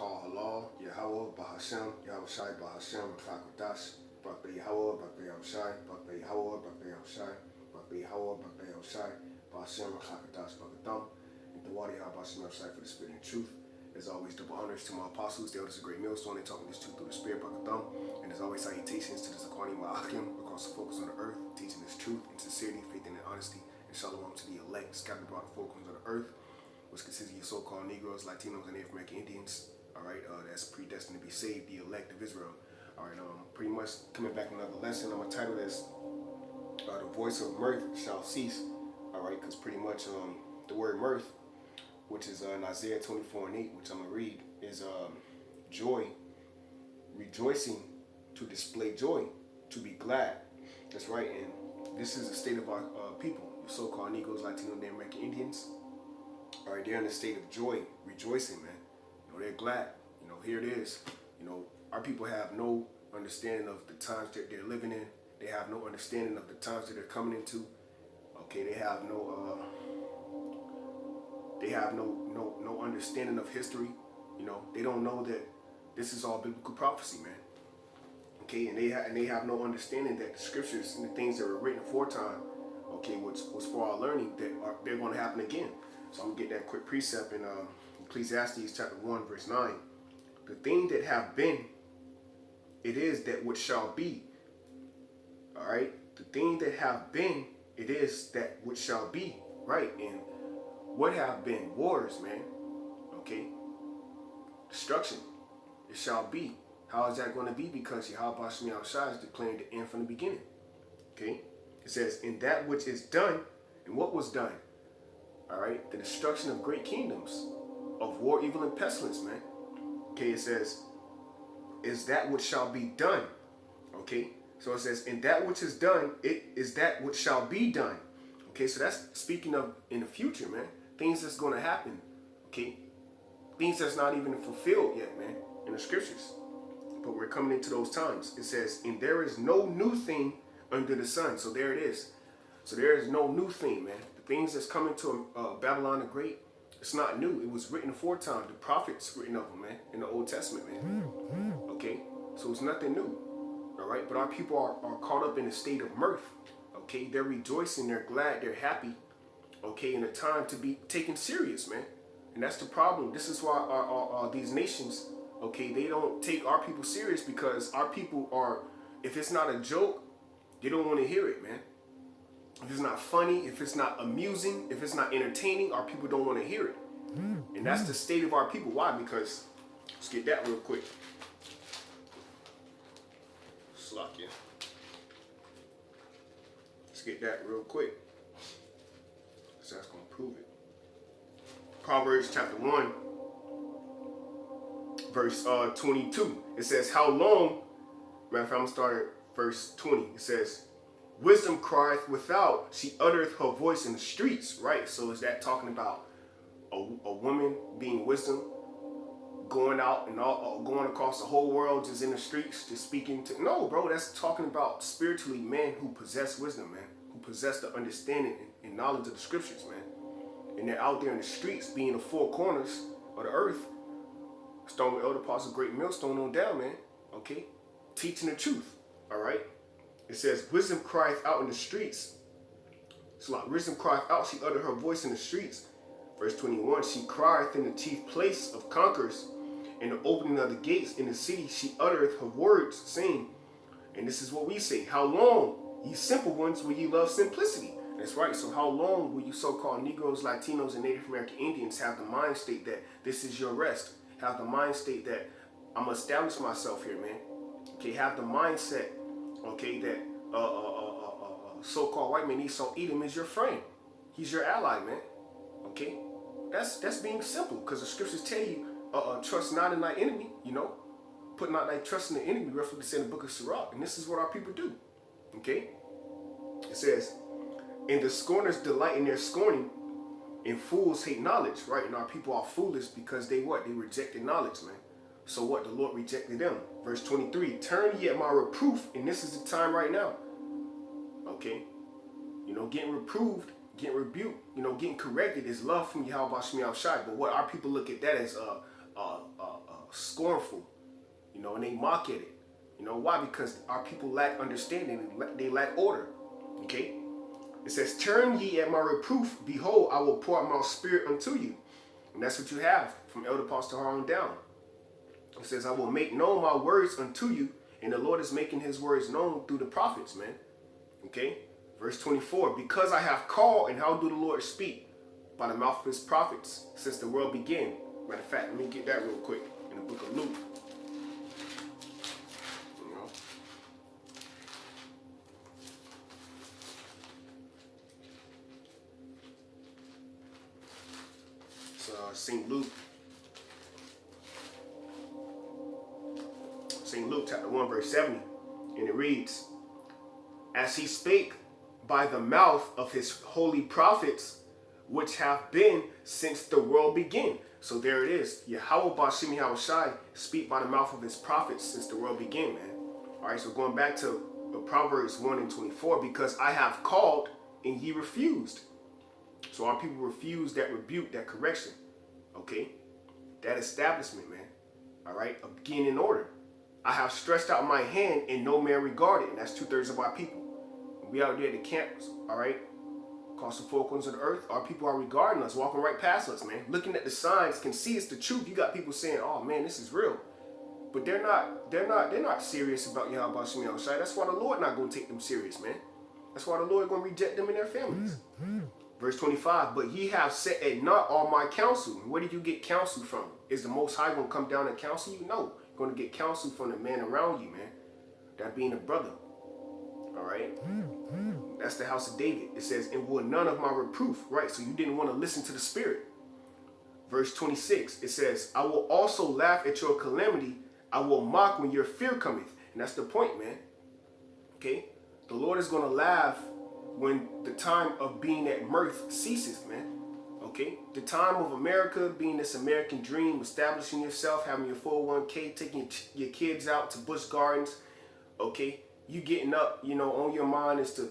call halal, Yahweh, Bahashem, Yahushai, Bahashem, Chakodash, Bakbe Yahweh, Bakbe Yahushai, Bakbe Yahweh, Bakbe Yahushai, Bakbe Yahweh, Bakbe Yahushai, Bahashem, Chakodash, Bakadam, and the water Yahweh Yahushai for the spirit and truth. As always, double honors to my apostles, the elders of Great Millstone, they talking this truth through the spirit, Bakadam, and as always, salutations to the Zakwani Ma'akim across the focus on the earth, teaching this truth in sincerity, faith, and honesty, and shalom to the elect scattered abroad the four corners of the earth, which consists of your so-called Negroes, Latinos, and Native American Indians. All right, that's predestined to be saved, the elect of Israel. All right, pretty much coming back with another lesson. I'm gonna title this "The Voice of Mirth Shall Cease." All right, because pretty much the word mirth, which is in Isaiah 24:8, which I'm gonna read, is joy, rejoicing, to display joy, to be glad. That's right, and this is the state of our people, the so-called Negroes, Latinos, and American Indians. All right, they're in a state of joy, rejoicing, man. You know, they're glad. You know, here it is. You know, our people have no understanding of the times that they're living in. They have no understanding of the times that they're coming into. Okay, they have no understanding of history. You know, they don't know that this is all biblical prophecy, man. Okay, and they have no understanding that the scriptures and the things that were written aforetime, okay, which was for our learning, they're going to happen again. So I'm going to get that quick precept in Ecclesiastes chapter 1, verse 9. The thing that have been, it is that which shall be. All right? The thing that have been, it is that which shall be. Right? And what have been? Wars, man. Okay? Destruction. It shall be. How is that going to be? Because Yahweh Shai is declaring the end from the beginning. Okay? It says, in that which is done, and what was done? All right, the destruction of great kingdoms, of war, evil, and pestilence, man. Okay, it says, is that which shall be done. Okay, so it says, in that which is done, it is that which shall be done. Okay, so that's speaking of in the future, man. Things that's going to happen. Okay, things that's not even fulfilled yet, man, in the scriptures. But we're coming into those times. It says, and there is no new thing under the sun. So there it is. So there is no new thing, man. Things that's coming to Babylon the Great, it's not new. It was written aforetime. The prophets written of them, man, in the Old Testament, man. Okay? So it's nothing new. All right? But our people are caught up in a state of mirth. Okay? They're rejoicing. They're glad. They're happy. Okay? In a time to be taken serious, man. And that's the problem. This is why these nations, okay, they don't take our people serious, because our people are, if it's not a joke, they don't want to hear it, man. If it's not funny, if it's not amusing, if it's not entertaining, our people don't want to hear it. And that's the state of our people. Why? Because, let's get that real quick. Slakia. Let's get that real quick. So that's going to prove it. Proverbs chapter 1, verse 22. It says, how long, matter of fact, I'm going to start at verse 20. It says, wisdom crieth without, she uttereth her voice in the streets, right? So is that talking about a woman being wisdom, going out and going across the whole world, just in the streets, just speaking to? No, bro, that's talking about spiritually men who possess wisdom, man, who possess the understanding and knowledge of the scriptures, man. And they're out there in the streets, being the four corners of the earth, starting with Elder Apostle Great Millstone on down, man, okay? Teaching the truth, all right? It says, wisdom crieth out in the streets. So like, wisdom crieth out, she uttered her voice in the streets. Verse 21, she crieth in the chief place of conquerors, in the opening of the gates in the city, she uttereth her words, saying, and this is what we say, how long, ye simple ones, will ye love simplicity? That's right. So how long will you so-called Negroes, Latinos, and Native American Indians have the mind state that this is your rest? Have the mind state that I'm going to establish myself here, man. Okay, have the mindset, okay, that so-called white man Esau Edom is your friend. He's your ally, man. Okay, that's being simple, because the scriptures tell you, trust not in thy enemy. You know, put not thy trust in the enemy. Reference to in the book of Sirach, and this is what our people do. Okay, it says, and the scorners delight in their scorning, and fools hate knowledge. Right, and our people are foolish because they what? They rejected knowledge, man. So what? The Lord rejected them. Verse 23, turn ye at my reproof, and this is the time right now. Okay, you know, getting reproved, getting rebuked, you know, getting corrected is love from Yahweh Shai. But what our people look at that as scornful, and they mock at it. Why? Because our people lack understanding. They lack order. Okay? It says, turn ye at my reproof. Behold, I will pour out my spirit unto you. And that's what you have from Elder Pastor Harlan down. It says, I will make known my words unto you. And the Lord is making his words known through the prophets, man. Okay? Verse 24, because I have called, and how do the Lord speak? By the mouth of his prophets since the world began. Matter of fact, let me get that real quick in the book of Luke. St. Luke chapter 1 verse 70, and it reads, as he spake by the mouth of his holy prophets, which have been since the world began. So there it is. Yahweh Bashim Yahushai speak by the mouth of his prophets since the world began, man. All right, so going back to Proverbs 1 and 24, because I have called and ye refused. So our people refused that rebuke, that correction. Okay, that establishment, man. All right, of getting in order. I have stretched out my hand and no man regarded. And that's 2/3 of our people. We out there at the camps, all right, across the four corners of the earth. Our people are regarding us, walking right past us, man. Looking at the signs, can see it's the truth. You got people saying, "Oh man, this is real," but they're not serious about Yahweh Shem Yahushai. That's why the Lord not going to take them serious, man. That's why the Lord going to reject them and their families. Verse 25, but ye have set at naught all my counsel. Where did you get counsel from? Is the Most High going to come down and counsel you? No. You're going to get counsel from the man around you, man. That being a brother. All right? That's the house of David. It says, and will none of my reproof. Right? So you didn't want to listen to the Spirit. Verse 26, it says, I will also laugh at your calamity. I will mock when your fear cometh. And that's the point, man. Okay? The Lord is going to laugh when the time of being at mirth ceases, man. Okay? The time of America, being this American dream, establishing yourself, having your 401k, taking your kids out to Busch Gardens. Okay? You getting up, on your mind is to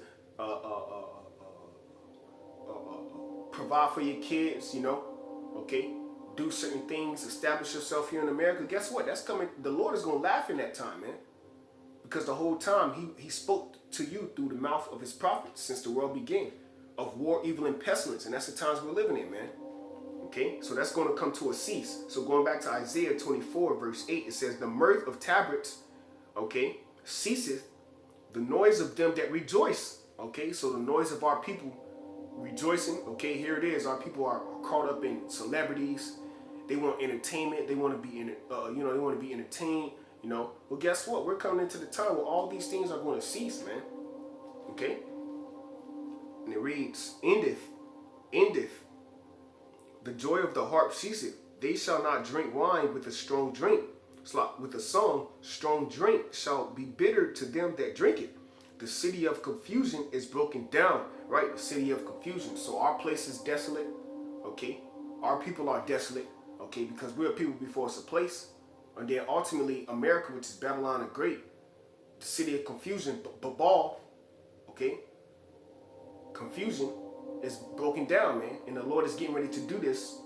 provide for your kids, Okay? Do certain things, establish yourself here in America. Guess what? That's coming. The Lord is going to laugh in that time, man. Because the whole time he spoke to you through the mouth of his prophets since the world began, of war, evil, and pestilence. And that's the times we're living in, man. Okay? So that's going to come to a cease. So going back to Isaiah 24, verse 8, it says, the mirth of tabrets, okay, ceaseth, the noise of them that rejoice. Okay? So the noise of our people rejoicing. Okay? Here it is. Our people are caught up in celebrities. They want entertainment. They want to be they want to be entertained. Well, guess what? We're coming into the time where all these things are going to cease, man. Okay? And it reads, endeth, the joy of the harp ceaseth. They shall not drink wine with a strong drink. With a song, strong drink shall be bitter to them that drink it. The city of confusion is broken down, right? The city of confusion. So our place is desolate, okay? Our people are desolate, okay? Because we're a people before it's a place. And then ultimately, America, which is Babylon the Great, the city of confusion, Babal, okay? Confusion is broken down, man. And the Lord is getting ready to do this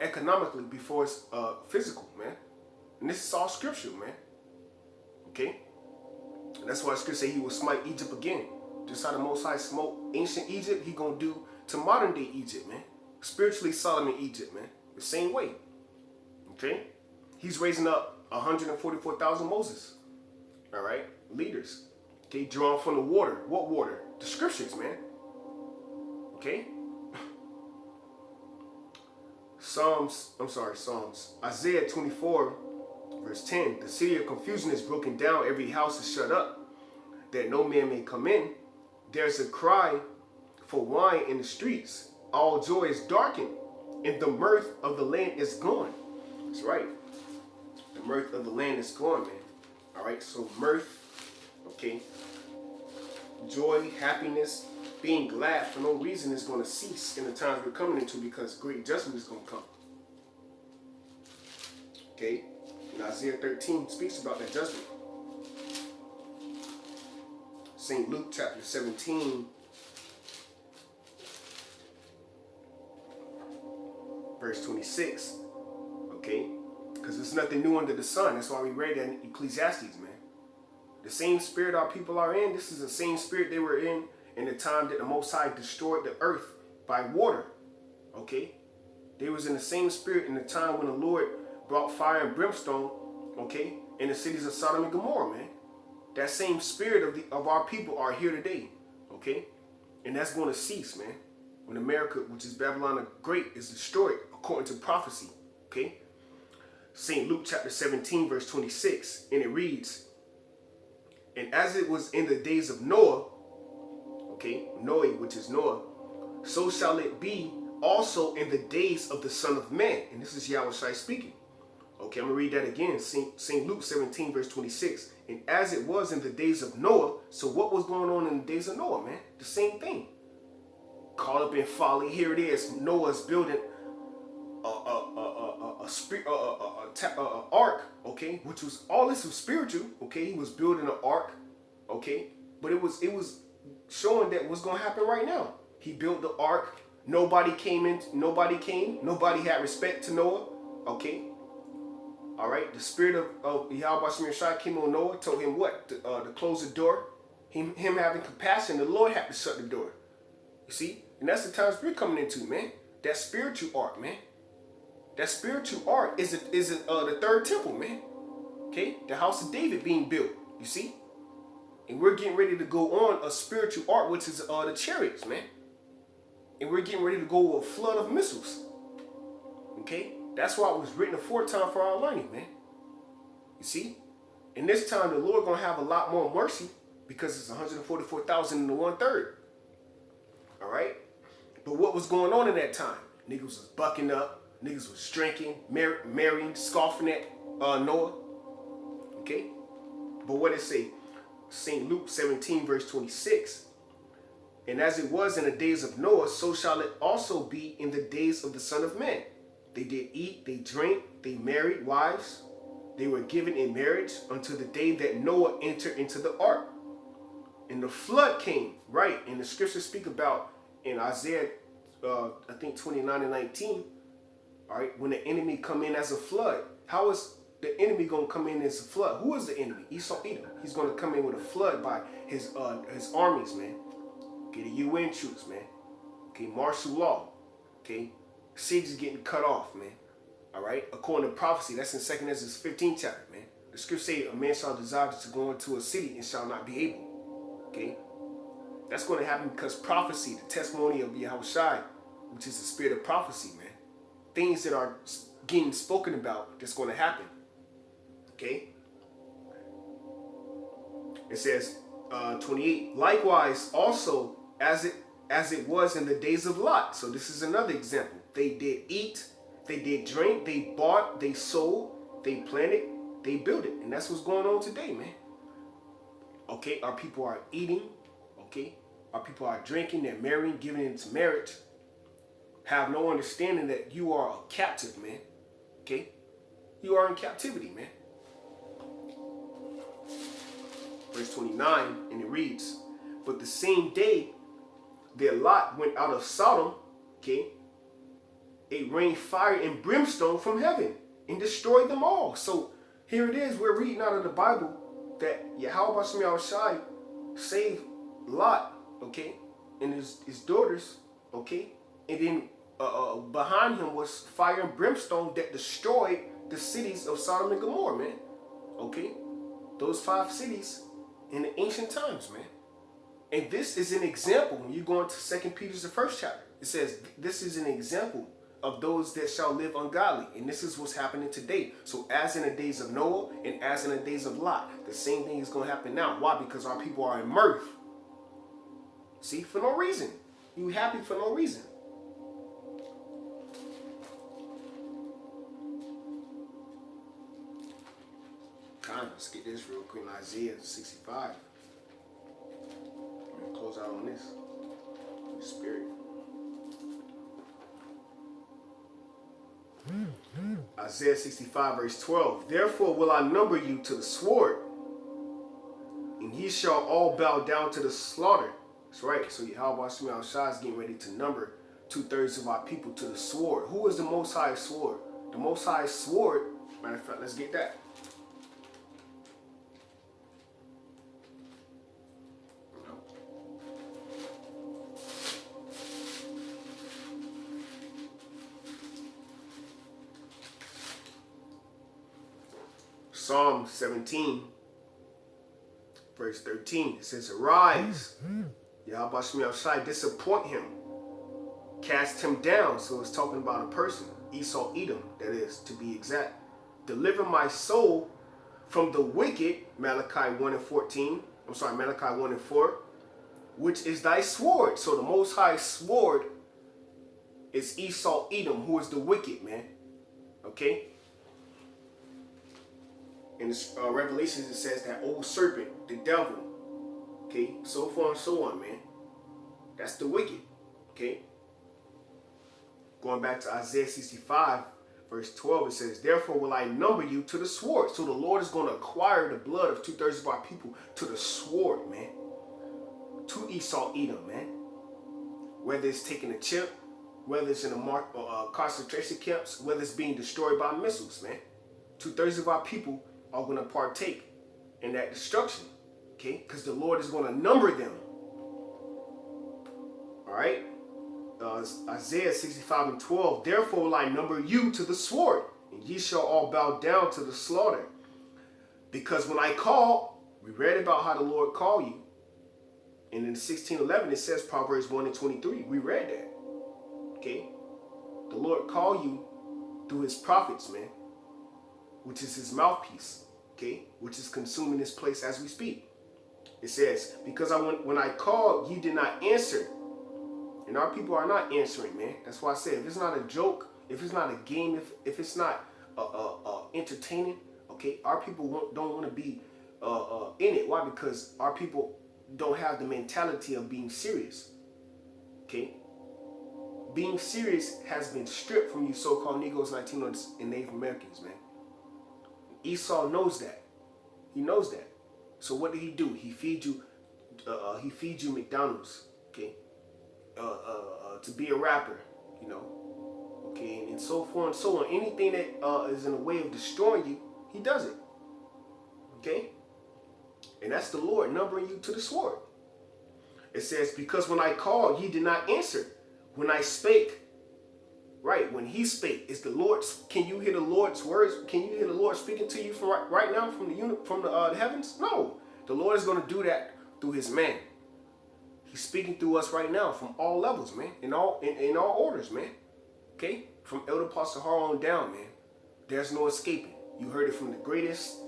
economically before it's physical, man. And this is all scriptural, man. Okay? And that's why scripture say he will smite Egypt again. Just how the Most High smote ancient Egypt, he gonna do to modern day Egypt, man. Spiritually Solomon Egypt, man. The same way. Okay? He's raising up 144,000 Moses. All right? Leaders. Okay? Drawn from the water. What water? The scriptures, man. Okay? Psalms. Isaiah 24, verse 10. The city of confusion is broken down. Every house is shut up, that no man may come in. There's a cry for wine in the streets. All joy is darkened, and the mirth of the land is gone. That's right. The mirth of the land is gone, man. All right, so mirth, okay, joy, happiness, being glad for no reason is going to cease in the times we're coming into, because great judgment is going to come. Okay, and Isaiah 13 speaks about that judgment. St. Luke chapter 17, verse 26. Okay? Because there's nothing new under the sun. That's why we read that in Ecclesiastes, man. The same spirit our people are in, this is the same spirit they were in the time that the Most High destroyed the earth by water. Okay? They was in the same spirit in the time when the Lord brought fire and brimstone, okay, in the cities of Sodom and Gomorrah, man. That same spirit of our people are here today, okay? And that's going to cease, man. When America, which is Babylon the Great, is destroyed according to prophecy, okay? St. Luke chapter 17, verse 26, and it reads, and as it was in the days of Noah, okay, Noah, which is Noah, so shall it be also in the days of the Son of Man. And this is Yahweh Shai speaking. Okay, I'm going to read that again. St. Luke 17, verse 26. And as it was in the days of Noah, so what was going on in the days of Noah, man? The same thing. Caught up in folly. Here it is. Noah's building a ark, okay, which was all this was spiritual, okay. He was building an ark, okay, but it was showing that what's going to happen right now. He built the ark. Nobody came. Nobody had respect to Noah, okay. All right. The spirit of Yahweh Shai Shai came on Noah, told him what to close the door. Him having compassion, the Lord had to shut the door. You see, and that's the times we're coming into, man. That spiritual ark, man. That spiritual ark is the third temple, man. Okay, the house of David being built. You see, and we're getting ready to go on a spiritual ark, which is the chariots, man. And we're getting ready to go with a flood of missiles. Okay, that's why it was written aforetime for our learning, man. You see, and this time the Lord gonna have a lot more mercy because it's 144,000 and the 1/3. All right, but what was going on in that time? Niggas was bucking up. Niggas was drinking, marrying, scoffing at Noah. Okay? But what it say? St. Luke 17, verse 26. And as it was in the days of Noah, so shall it also be in the days of the Son of Man. They did eat, they drank, they married wives. They were given in marriage until the day that Noah entered into the ark. And the flood came, right? And the scriptures speak about in Isaiah, I think 29 and 19. All right, when the enemy come in as a flood, how is the enemy going to come in as a flood? Who is the enemy? Esau, Edom. He's going to come in with a flood by his armies, man. Okay, the UN troops, man. Okay, martial law. Okay, cities getting cut off, man. All right, according to prophecy, that's in 2 Ezra 15 chapter, man. The scripture say a man shall desire to go into a city and shall not be able. Okay, that's going to happen because prophecy, the testimony of Yahweh Shai, which is the spirit of prophecy, man. Things that are getting spoken about that's going to happen. Okay. It says 28. Likewise, also as it was in the days of Lot. So this is another example. They did eat, they did drink, they bought, they sold, they planted, they built it, and that's what's going on today, man. Okay, our people are eating. Okay, our people are drinking, they're marrying, giving into marriage. Have no understanding that you are a captive, man. Okay? You are in captivity, man. Verse 29, and it reads, but the same day that Lot went out of Sodom, okay, it rained fire and brimstone from heaven and destroyed them all. So here it is, we're reading out of the Bible that Yahweh Shai saved Lot, okay, and his daughters, okay, and then behind him was fire and brimstone that destroyed the cities of Sodom and Gomorrah, man. Okay? Those 5 cities in the ancient times, man. And this is an example. When you go into 2 Peter, the 1st chapter, it says this is an example of those that shall live ungodly. And this is what's happening today. So as in the days of Noah and as in the days of Lot, the same thing is going to happen now. Why? Because our people are in mirth. See? For no reason. You happy for no reason. Let's get this real quick. Isaiah 65. I'm going to close out on this. The Spirit. Isaiah 65 verse 12. Therefore will I number you to the sword, and ye shall all bow down to the slaughter. That's right. So Yahweh Shai is getting ready to number 2/3 of our people to the sword. Who is the Most High sword? The Most High's sword, matter of fact, let's get that. Psalm 17, verse 13, it says, arise, Yahweh Shemi Shai, disappoint him, cast him down. So it's talking about a person, Esau Edom, that is, to be exact. Deliver my soul from the wicked, Malachi 1 and 14, I'm sorry, Malachi 1 and 4, which is thy sword. So the Most High sword is Esau Edom, who is the wicked, man. Okay? In Revelations, it says that old serpent, the devil, okay, so far and so on, man. That's the wicked, okay? Going back to Isaiah 65, verse 12, it says, therefore will I number you to the sword. So the Lord is going to acquire the blood of 2/3 of our people to the sword, man. To Esau Edom, man. Whether it's taking a chip, whether it's in a concentration camps, whether it's being destroyed by missiles, man. 2/3 of our people are going to partake in that destruction, okay? Because the Lord is going to number them. All right? Isaiah 65 and 12, therefore will I number you to the sword, and ye shall all bow down to the slaughter. Because when I call, we read about how the Lord called you. And in 16:11, it says Proverbs 1 and 23. We read that. Okay? The Lord called you through his prophets, man. Which is his mouthpiece, okay, which is consuming this place as we speak. It says, because when I called, you did not answer. And our people are not answering, man. That's why I said, if it's not a joke, if it's not a game, if it's not entertaining, okay, our people don't want to be in it. Why? Because our people don't have the mentality of being serious, okay? Being serious has been stripped from you so-called Negroes, Latinos, and Native Americans, man. Esau knows that. He knows that. So what did he do? He feeds you McDonald's, okay? To be a rapper, you know, okay, and so forth and so on. Anything that is in a way of destroying you, he does it, okay? And that's the Lord numbering you to the sword. It says, because when I called, ye did not answer. When I spake, right, when he spake, is the Lord's, can you hear the Lord's words? Can you hear the Lord speaking to you from right now from the heavens? No. The Lord is going to do that through his man. He's speaking through us right now from all levels, man. In all orders, man. Okay? From Elder Pastor Har on down, man. There's no escaping. You heard it from the greatest,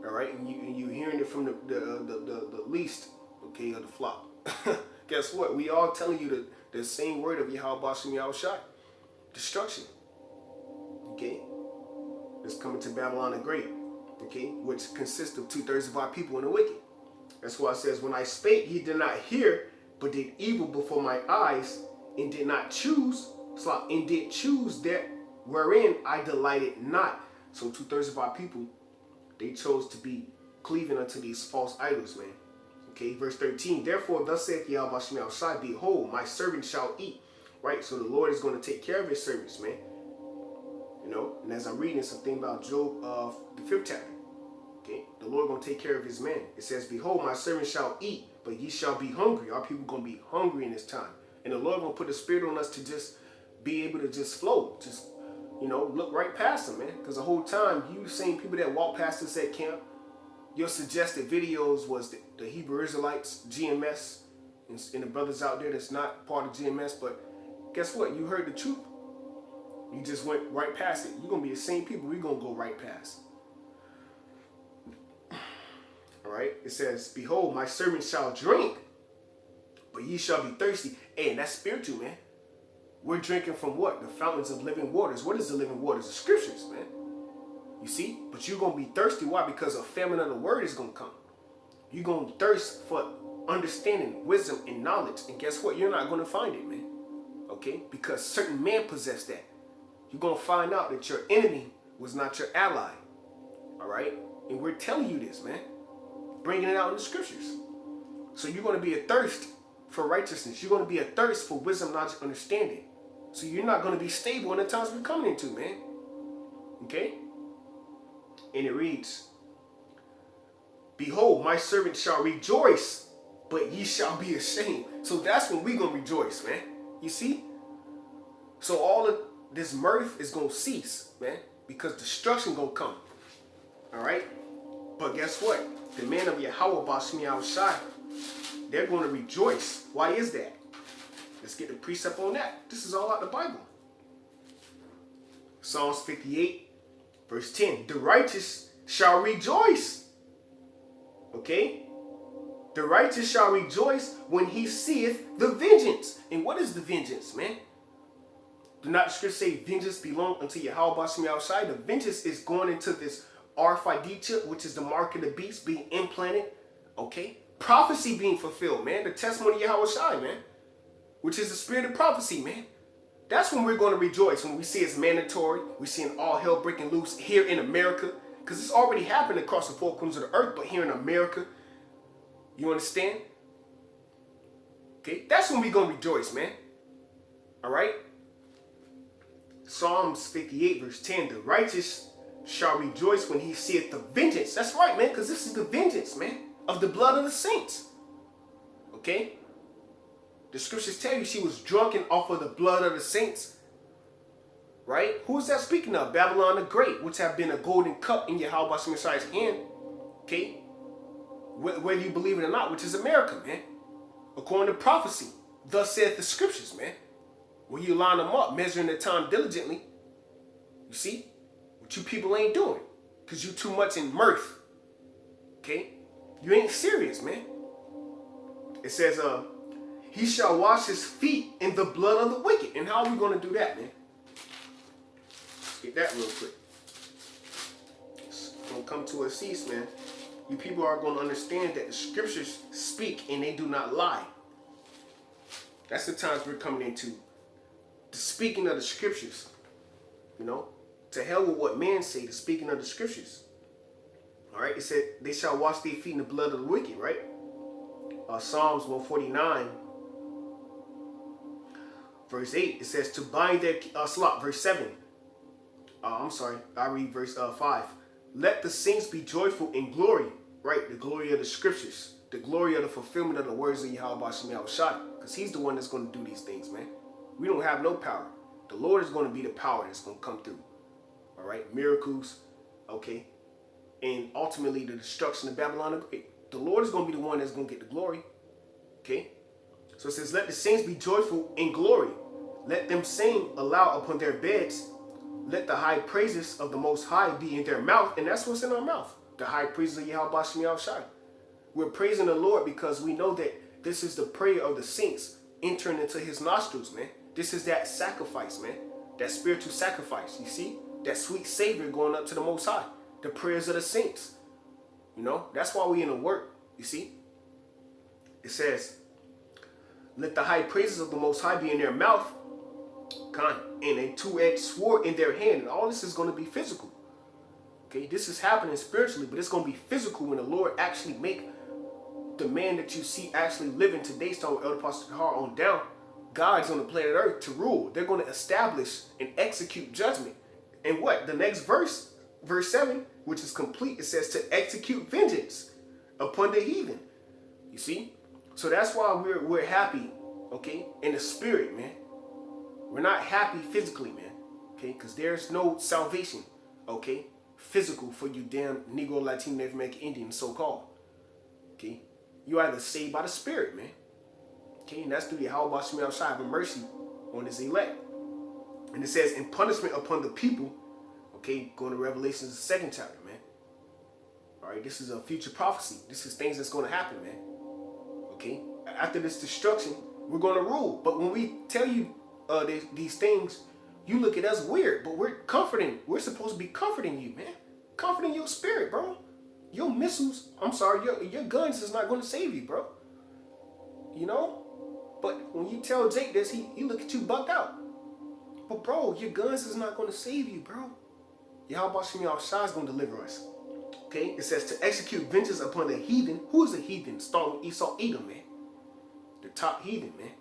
all right? And you hearing it from the least, okay, of the flock. Guess what? We all telling you the same word of Yahweh Shemi Shai. Destruction, okay, is coming to Babylon the Great, okay, which consists of 2/3 of our people and the wicked. That's why it says, when I spake, ye did not hear, but did evil before my eyes, and did not choose, and did choose that wherein I delighted not. So 2/3 of our people, they chose to be cleaving unto these false idols, man. Okay, verse 13, therefore thus saith Yahweh Shemi Shai, behold, my servant shall eat. Right, so the Lord is going to take care of his servants, man. You know, and as I'm reading something about Job of the 5th chapter, okay, the Lord going to take care of his man. It says, behold, my servant shall eat, but ye shall be hungry. Our people going to be hungry in this time. And the Lord going to put a spirit on us to just be able to just flow, just, you know, look right past them, man. Because the whole time, you seen people that walk past us at camp, your suggested videos was the Hebrew Israelites, GMS, and the brothers out there that's not part of GMS, but guess what? You heard the truth. You just went right past it. You're going to be the same people we're going to go right past. All right? It says, behold, my servant shall drink, but ye shall be thirsty. And that's spiritual, man. We're drinking from what? The fountains of living waters. What is the living waters? The scriptures, man. You see? But you're going to be thirsty. Why? Because a famine of the word is going to come. You're going to thirst for understanding, wisdom, and knowledge. And guess what? You're not going to find it, man. Okay? Because certain men possess that. You're going to find out that your enemy was not your ally. All right? And we're telling you this, man. Bringing it out in the scriptures. So you're going to be a thirst for righteousness. You're going to be a thirst for wisdom, knowledge, understanding. So you're not going to be stable in the times we're coming into, man. Okay? And it reads, behold, my servant shall rejoice, but ye shall be ashamed. So that's when we gonna rejoice, man. You see? So all of this mirth is gonna cease, man, because destruction gonna come. All right? But guess what? The men of Yahweh Bashmi outside, they're gonna rejoice. Why is that? Let's get the precept on that. This is all out the Bible. Psalms 58, verse 10. The righteous shall rejoice. Okay? The righteous shall rejoice when he seeth the vengeance. And what is the vengeance, man? Do not the scripture say vengeance belong unto Yahweh Bashmi outside? The vengeance is going into this RFID chip, which is the mark of the beast being implanted. Okay? Prophecy being fulfilled, man. The testimony of Yahweh Shai, man. Which is the spirit of prophecy, man. That's when we're going to rejoice. When we see it's mandatory. We're seeing all hell breaking loose here in America. Because it's already happened across the four corners of the earth. But here in America, you understand? Okay? That's when we're going to rejoice, man. Alright? Psalms 58 verse 10. The righteous shall rejoice when he seeth the vengeance. That's right, man. Because this is the vengeance, man. Of the blood of the saints. Okay? The scriptures tell you she was drunken off of the blood of the saints. Right? Who is that speaking of? Babylon the Great, which have been a golden cup in Yahweh Shai's hand. Okay? Whether you believe it or not, which is America, man. According to prophecy. Thus saith the scriptures, man. When you line them up, measuring their time diligently. You see? What you people ain't doing. Because you too much in mirth. Okay? You ain't serious, man. It says, he shall wash his feet in the blood of the wicked. And how are we going to do that, man? Let's get that real quick. It's going to come to a cease, man. You people are going to understand that the scriptures speak and they do not lie. That's the times we're coming into. The speaking of the scriptures. You know? To hell with what men say, the speaking of the scriptures. Alright? It said, they shall wash their feet in the blood of the wicked, right? Psalms 149. Verse 8, it says to bind their verse 7. I'm sorry, I read verse 5. Let the saints be joyful in glory, right? The glory of the scriptures, the glory of the fulfillment of the words of Yahweh Bashmi Shai, because he's the one that's going to do these things, man. We don't have no power. The Lord is going to be the power that's going to come through. All right, miracles, okay, and ultimately the destruction of Babylon the Great. The Lord is going to be the one that's going to get the glory, okay? So it says, let the saints be joyful in glory. Let them sing aloud upon their beds. Let the high praises of the Most High be in their mouth. And that's what's in our mouth. The high praises of Yahweh Bashmi Shai. We're praising the Lord because we know that this is the prayer of the saints entering into his nostrils, man. This is that sacrifice, man. That spiritual sacrifice, you see? That sweet Savior going up to the Most High. The prayers of the saints. You know? That's why we in the work, you see? It says, let the high praises of the Most High be in their mouth, and a two-edged sword in their hand. And all this is going to be physical. Okay, this is happening spiritually, but it's going to be physical when the Lord actually make the man that you see actually living today, starting with Elder Pastor Kahar on down. God's on the planet Earth to rule. They're going to establish and execute judgment. And what? The next verse, verse 7, which is complete, it says to execute vengeance upon the heathen. You see? So that's why we're happy, okay, in the spirit, man. We're not happy physically, man, okay, because there's no salvation, okay, physical for you damn Negro, Latino, Native American Indian, so-called, okay. You either saved by the spirit, man, okay, and that's through the Yahweh Bashmi Shai having mercy on his elect. And it says, in punishment upon the people, okay, going to Revelations, the 2nd chapter, man. All right, this is a future prophecy. This is things that's going to happen, man. Okay, after this destruction, we're going to rule. But when we tell you these things, you look at us weird. But we're comforting. We're supposed to be comforting you, man. Comforting your spirit, bro. Your missiles, I'm sorry, your guns is not going to save you, bro. You know? But when you tell Jake this, he look at you bucked out. But bro, your guns is not going to save you, bro. Yahweh Bashmi Shai is going to deliver us. Okay, it says to execute vengeance upon the heathen. Who is the heathen? Starting with Esau, Edom, man. The top heathen, man.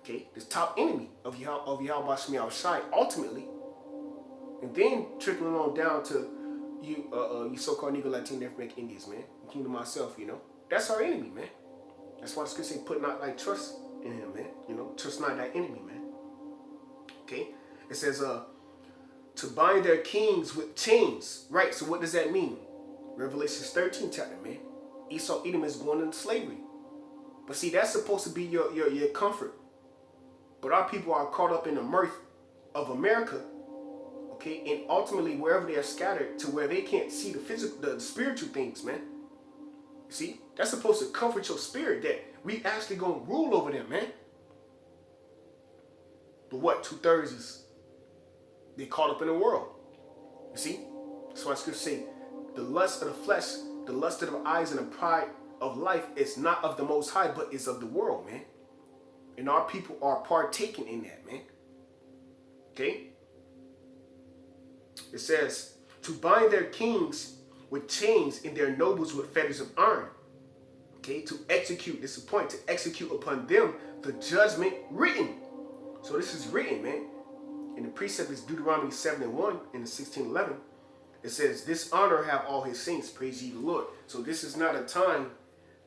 Okay, the top enemy of Yahweh Bashmi Shai, ultimately. And then trickling on down to you so-called Negro, Latino, African Indians, man. Including myself, you know. That's our enemy, man. That's why the scripture say put not thy trust in him, man. You know, trust not thy enemy, man. Okay? It says, to bind their kings with chains. Right, so what does that mean? Revelation 13 chapter, man. Esau, Edom is going into slavery. But see, that's supposed to be your comfort. But our people are caught up in the mirth of America, okay, and ultimately wherever they are scattered to where they can't see the physical, the spiritual things, man. See, that's supposed to comfort your spirit that we actually gonna rule over them, man. But what? 2/3 is they caught up in the world. You see, that's why Scripture say, the lust of the flesh, the lust of the eyes, and the pride of life is not of the Most High, but is of the world, man. And our people are partaking in that, man. Okay? It says, to bind their kings with chains and their nobles with fetters of iron. Okay? To execute, this is the point, to execute upon them the judgment written. So this is written, man. And the precept is Deuteronomy 7:1 in the 16:11. It says, this honor have all his saints, praise ye the Lord. So this is not a time,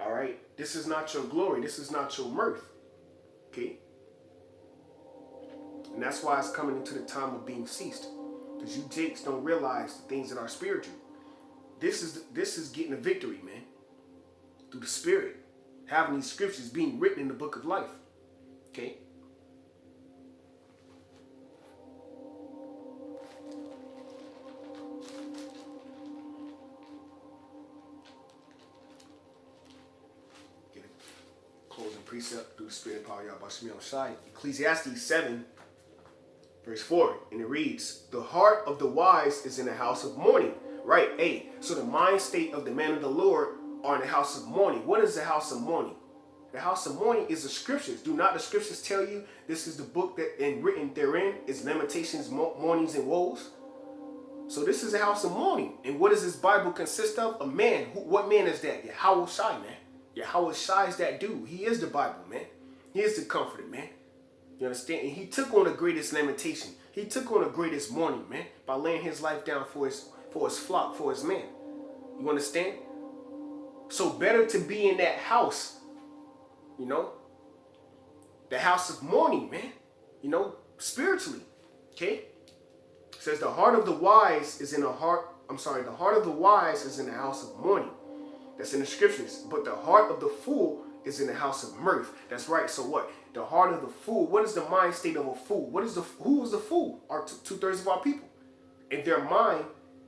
all right? This is not your glory. This is not your mirth. Okay? And that's why it's coming into the time of being ceased. Because you jakes don't realize the things that are spiritual. This is getting a victory, man. Through the Spirit. Having these scriptures being written in the book of life. Okay? Closing precept through the Spirit of power, Yahweh Shemel Shai. Ecclesiastes 7, verse 4, and it reads, the heart of the wise is in the house of mourning. Right, hey, so the mind state of the man of the Lord are in the house of mourning. What is the house of mourning? The house of mourning is the scriptures. Do not the scriptures tell you this is the book that and written therein is lamentations, mournings, and woes? So this is a house of mourning. And what does this Bible consist of? A man. What man is that? Yahweh Shai, man. Yahweh Shai is that dude. He is the Bible, man. He is the comforter, man. You understand? And he took on the greatest lamentation. He took on the greatest mourning, man, by laying his life down for his flock, for his man. You understand? So better to be in that house, you know, the house of mourning, man, you know, spiritually. Okay? It says the heart of the wise is in the heart of the wise is in the house of mourning. That's in the scriptures. But the heart of the fool is in the house of mirth. That's right. So what? The heart of the fool. What is the mind state of a fool? Who is the fool? Are 2/3 of our people. And their mind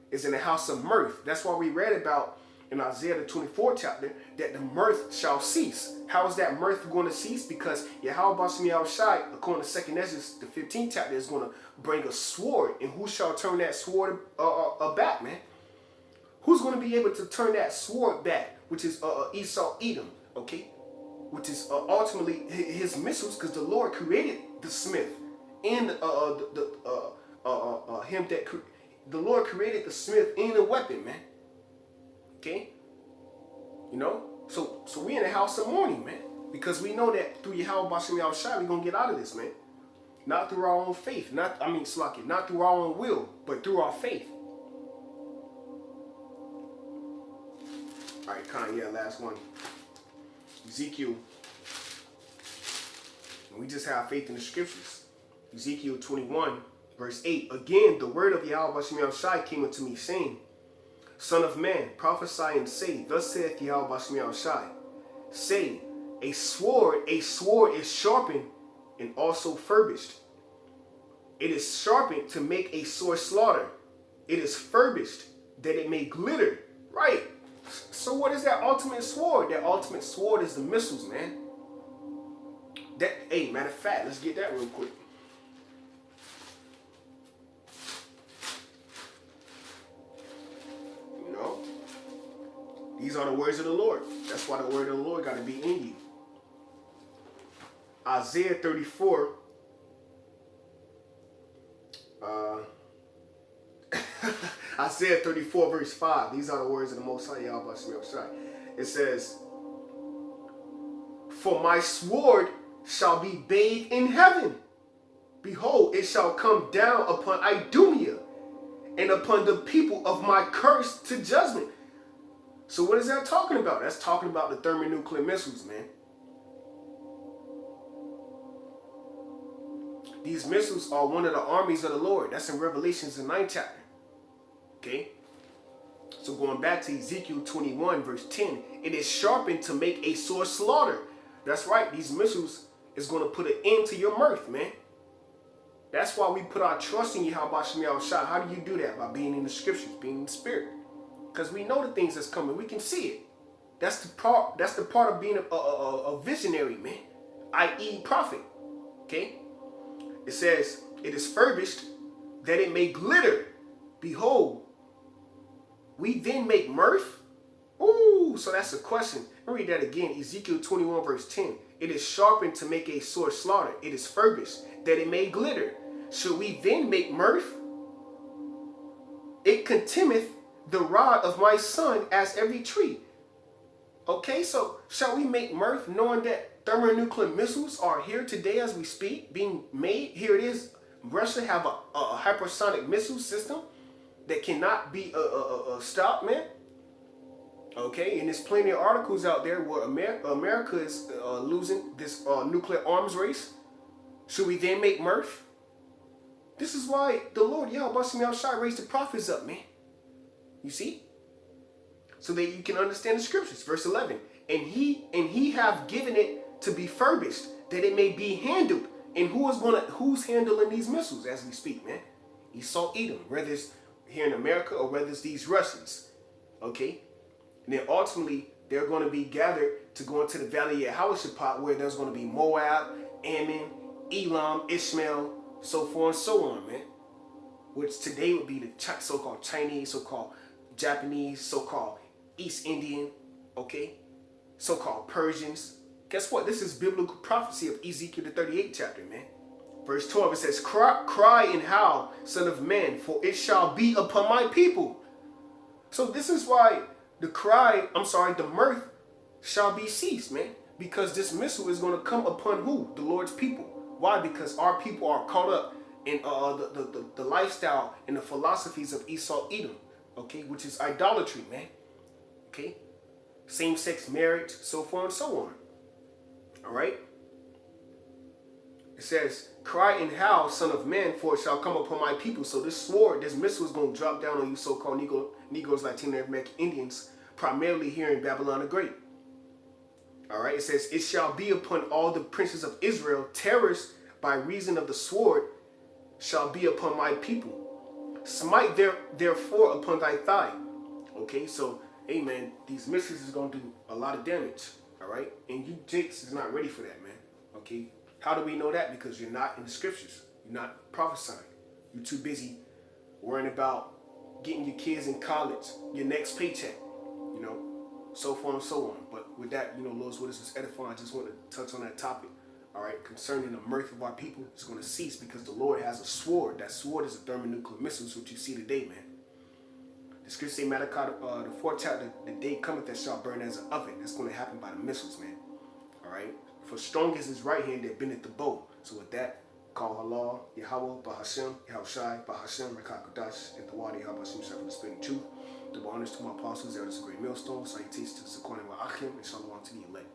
is in the house of mirth. That's why we read about in Isaiah the 24th chapter that the mirth shall cease. How is that mirth going to cease? Because Yahweh Bashmi Shai, according to 2nd Ezra, the 15th chapter, is going to bring a sword. And who shall turn that sword back, man? Who's going to be able to turn that sword back, which is Esau, Edom, okay? Which is ultimately his missiles, because the Lord created the smith and the Lord created the smith and the weapon, man. Okay, you know, so we in the house of mourning, man, because we know that through Yahweh Bashim Yahushai we're gonna get out of this, man. Not through our own faith, not through our own will, but through our faith. All right, last one. Ezekiel. And we just have faith in the scriptures. Ezekiel 21, verse 8. Again, the word of Yahweh Bashim Yahushai came unto me, saying, Son of man, prophesy and say, thus saith Yahweh Bashim Yahushai, say, a sword is sharpened and also furbished. It is sharpened to make a sore slaughter. It is furbished that it may glitter. Right. So what is that ultimate sword? That ultimate sword is the missiles, man. Hey, matter of fact, let's get that real quick. You know, these are the words of the Lord. That's why the word of the Lord got to be in you. Isaiah 34. Isaiah 34 verse 5. These are the words of the Most High Yahweh Shai. It says, for my sword shall be bathed in heaven. Behold, it shall come down upon Idumea, and upon the people of my curse to judgment. So what is that talking about? That's talking about the thermonuclear missiles, man. These missiles are one of the armies of the Lord. That's in Revelations, the 9th chapter. Okay? So going back to Ezekiel 21, verse 10, it is sharpened to make a sore slaughter. That's right. These missiles is going to put an end to your mirth, man. That's why we put our trust in Yahweh Shem Yahushua. How do you do that? By being in the scriptures, being in the spirit. Because we know the things that's coming. We can see it. That's the part of being a visionary, man. I.e. prophet. Okay? It says, it is furbished that it may glitter. Behold, we then make mirth. Ooh, so that's a question. Let me read that again. Ezekiel 21 verse 10. It is sharpened to make a sore slaughter. It is furbished that it may glitter. Should we then make mirth? It contemneth the rod of my son as every tree. Okay, so shall we make mirth knowing that thermonuclear missiles are here today as we speak, being made? Here it is. Russia have a hypersonic missile system that cannot be stopped, man. Okay, and there's plenty of articles out there where America is losing this nuclear arms race. Should we then make mirth? This is why the Lord Yahweh Shem Yahushua raised the prophets up, man. You see? So that you can understand the scriptures. Verse 11. And he have given it to be furbished, that it may be handled. And who's handling these missiles as we speak, man? Esau, Edom, whether it's here in America or whether it's these Russians. Okay? And then ultimately, they're going to be gathered to go into the valley of Yehoshaphat, where there's going to be Moab, Ammon, Elam, Ishmael, so forth and so on, man. Which today would be the so-called Chinese, so-called Japanese, so-called East Indian, okay? So-called Persians. Guess what? This is biblical prophecy of Ezekiel the 38th chapter, man. Verse 12, it says, cry and howl, son of man, for it shall be upon my people. So this is why the mirth shall be ceased, man. Because this missile is going to come upon who? The Lord's people. Why? Because our people are caught up in the lifestyle and the philosophies of Esau, Edom, okay, which is idolatry, man. Okay, same-sex marriage, so forth and so on. All right. It says, cry and howl, son of man, for it shall come upon my people. So this sword, this missile is going to drop down on you so-called Negroes, Latino American Indians, primarily here in Babylon the Great. All right. It says, it shall be upon all the princes of Israel, terrors by reason of the sword shall be upon my people. Smite therefore upon thy thigh. Okay, so, hey man, these missiles is going to do a lot of damage. All right, and you jakes is not ready for that, man. Okay, how do we know that? Because you're not in the scriptures. You're not prophesying. You're too busy worrying about getting your kids in college, your next paycheck, you know, so forth and so on. But with that, you know, Lord's what is edifying. I just want to touch on that topic. All right, concerning the mirth of our people, it's going to cease because the Lord has a sword. That sword is a thermonuclear missile, which you see today, man. The scripture say, Malachi, the 4th chapter, the day cometh that shall burn as an oven. That's going to happen by the missiles, man. All right. For strong is his right hand that bendeth the bow. So with that, call Allah, Yahweh, Bahashem, Yahushai, Bahashem, Rekakadosh, and the Wadi, Yahweh, Hashem, Shepard, the Spirit Truth. The honors to my apostles, elders, a great millstone, salutations to the Zaquan and Achim, and shalom to the elect.